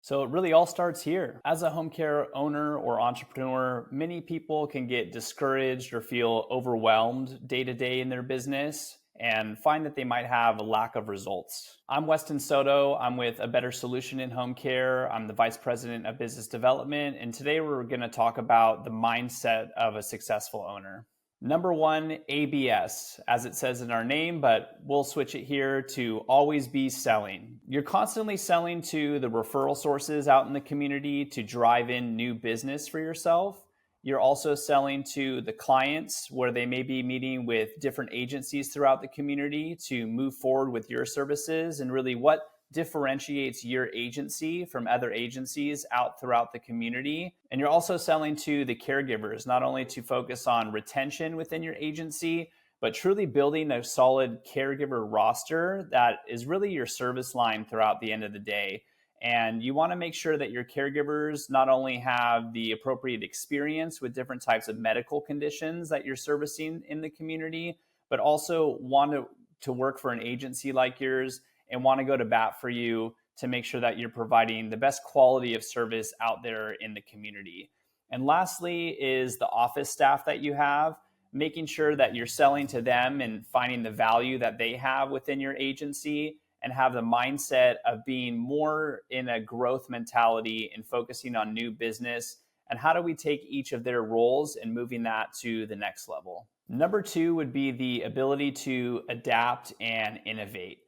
So it really all starts here. As a home care owner or entrepreneur, many people can get discouraged or feel overwhelmed day to day in their business and find that they might have a lack of results. I'm Weston Soto. I'm with A Better Solution in Home Care. I'm the Vice President of Business Development. And today we're going to talk about the mindset of a successful owner. Number one, ABS, as it says in our name, but we'll switch it here to always be selling. You're constantly selling to the referral sources out in the community to drive in new business for yourself. You're also selling to the clients where they may be meeting with different agencies throughout the community to move forward with your services and really what differentiates your agency from other agencies out throughout the community. And you're also selling to the caregivers, not only to focus on retention within your agency, but truly building a solid caregiver roster that is really your service line throughout the end of the day. And you want to make sure that your caregivers not only have the appropriate experience with different types of medical conditions that you're servicing in the community, but also want to work for an agency like yours and want to go to bat for you to make sure that you're providing the best quality of service out there in the community. And lastly is the office staff that you have, making sure that you're selling to them and finding the value that they have within your agency and have the mindset of being more in a growth mentality and focusing on new business. And how do we take each of their roles and moving that to the next level? Number two would be the ability to adapt and innovate.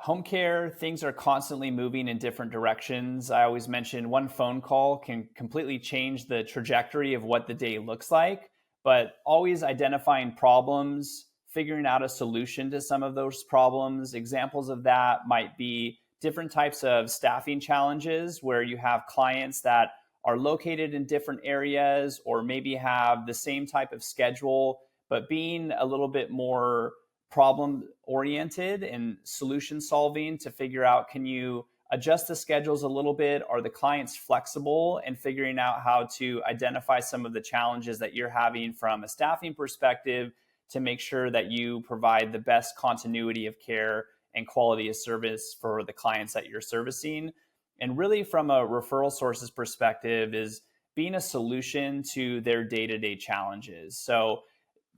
Home care, things are constantly moving in different directions. I always mention one phone call can completely change the trajectory of what the day looks like, but always identifying problems, figuring out a solution to some of those problems. Examples of that might be different types of staffing challenges where you have clients that are located in different areas or maybe have the same type of schedule, but being a little bit more problem oriented and solution solving to figure out, can you adjust the schedules a little bit? Are the clients flexible? And figuring out how to identify some of the challenges that you're having from a staffing perspective to make sure that you provide the best continuity of care and quality of service for the clients that you're servicing. And really from a referral sources perspective is being a solution to their day-to-day challenges. So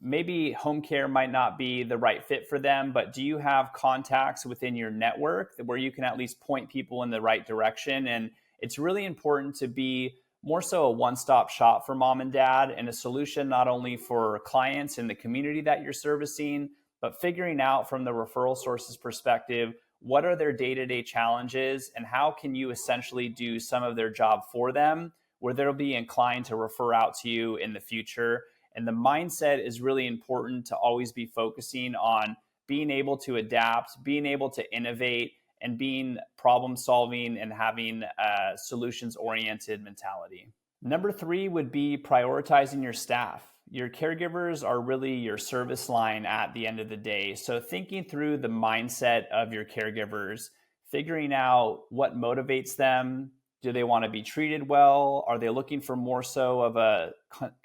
maybe home care might not be the right fit for them, but do you have contacts within your network where you can at least point people in the right direction? And it's really important to be more so a one-stop shop for mom and dad and a solution not only for clients in the community that you're servicing, but figuring out from the referral sources perspective, what are their day-to-day challenges and how can you essentially do some of their job for them where they'll be inclined to refer out to you in the future. And the mindset is really important to always be focusing on being able to adapt, being able to innovate, and being problem solving and having a solutions oriented mentality. Number three would be prioritizing your staff. Your caregivers are really your service line at the end of the day. So thinking through the mindset of your caregivers, figuring out what motivates them. Do they want to be treated well? Are they looking for more so of a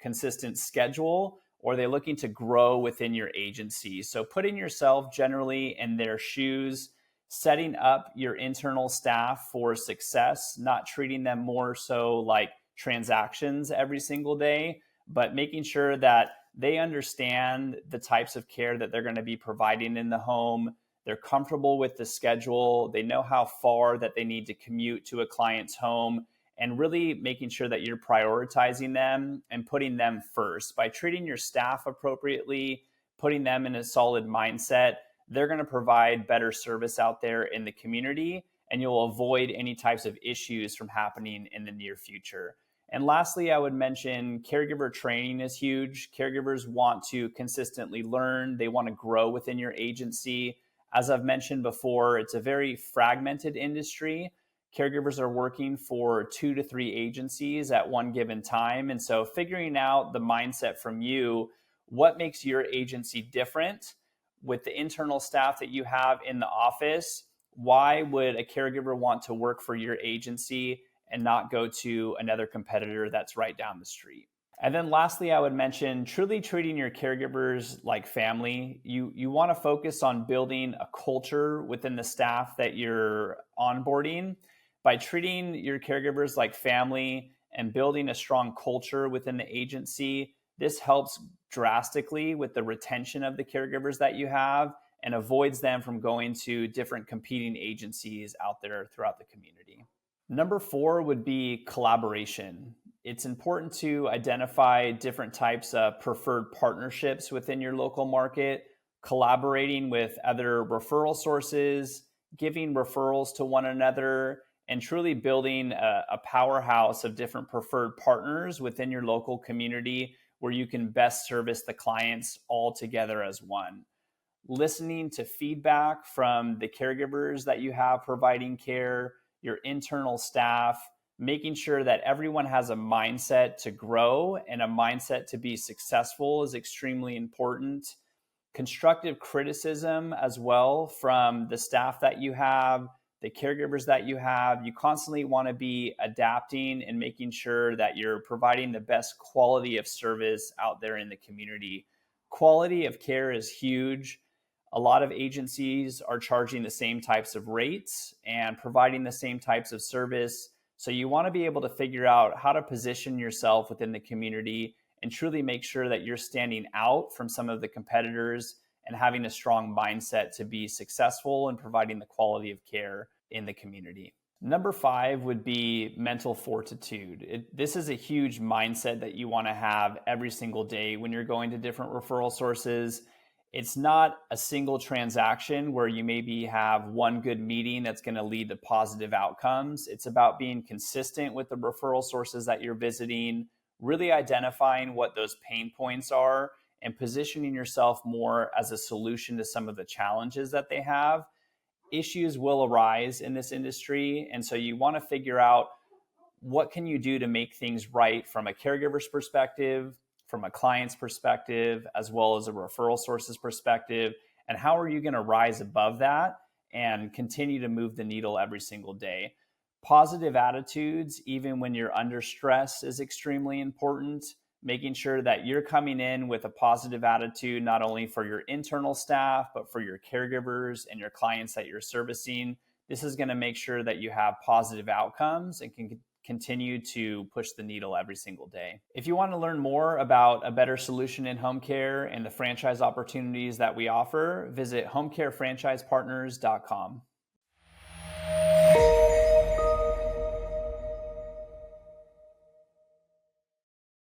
consistent schedule? Or are they looking to grow within your agency? So putting yourself generally in their shoes, setting up your internal staff for success, not treating them more so like transactions every single day, but making sure that they understand the types of care that they're going to be providing in the home. They're comfortable with the schedule. They know how far that they need to commute to a client's home, and really making sure that you're prioritizing them and putting them first. By treating your staff appropriately, putting them in a solid mindset, they're going to provide better service out there in the community, and you'll avoid any types of issues from happening in the near future. And lastly, I would mention caregiver training is huge. Caregivers want to consistently learn. They want to grow within your agency. As I've mentioned before, it's a very fragmented industry. Caregivers are working for 2 to 3 agencies at one given time. And so figuring out the mindset from you, what makes your agency different with the internal staff that you have in the office? Why would a caregiver want to work for your agency and not go to another competitor that's right down the street? And then lastly, I would mention truly treating your caregivers like family. You want to focus on building a culture within the staff that you're onboarding, By treating your caregivers like family and building a strong culture within the agency, this helps drastically with the retention of the caregivers that you have and avoids them from going to different competing agencies out there throughout the community. Number four would be collaboration. It's important to identify different types of preferred partnerships within your local market, collaborating with other referral sources, giving referrals to one another, and truly building a powerhouse of different preferred partners within your local community where you can best service the clients all together as one. Listening to feedback from the caregivers that you have providing care, your internal staff, making sure that everyone has a mindset to grow and a mindset to be successful is extremely important. Constructive criticism as well from the staff that you have, the caregivers that you have. You constantly want to be adapting and making sure that you're providing the best quality of service out there in the community. Quality of care is huge. A lot of agencies are charging the same types of rates and providing the same types of service. So you want to be able to figure out how to position yourself within the community and truly make sure that you're standing out from some of the competitors and having a strong mindset to be successful in providing the quality of care in the community. Number five would be mental fortitude. This is a huge mindset that you want to have every single day when you're going to different referral sources. It's not a single transaction where you maybe have one good meeting that's going to lead to positive outcomes. It's about being consistent with the referral sources that you're visiting, really identifying what those pain points are and positioning yourself more as a solution to some of the challenges that they have. Issues will arise in this industry, and so you want to figure out what can you do to make things right from a caregiver's perspective, from a client's perspective, as well as a referral source's perspective, and how are you going to rise above that and continue to move the needle every single day. Positive attitudes, even when you're under stress, is extremely important. Making sure that you're coming in with a positive attitude, not only for your internal staff, but for your caregivers and your clients that you're servicing. This is going to make sure that you have positive outcomes and can continue to push the needle every single day. If you want to learn more about a better solution in home care and the franchise opportunities that we offer, visit homecarefranchisepartners.com.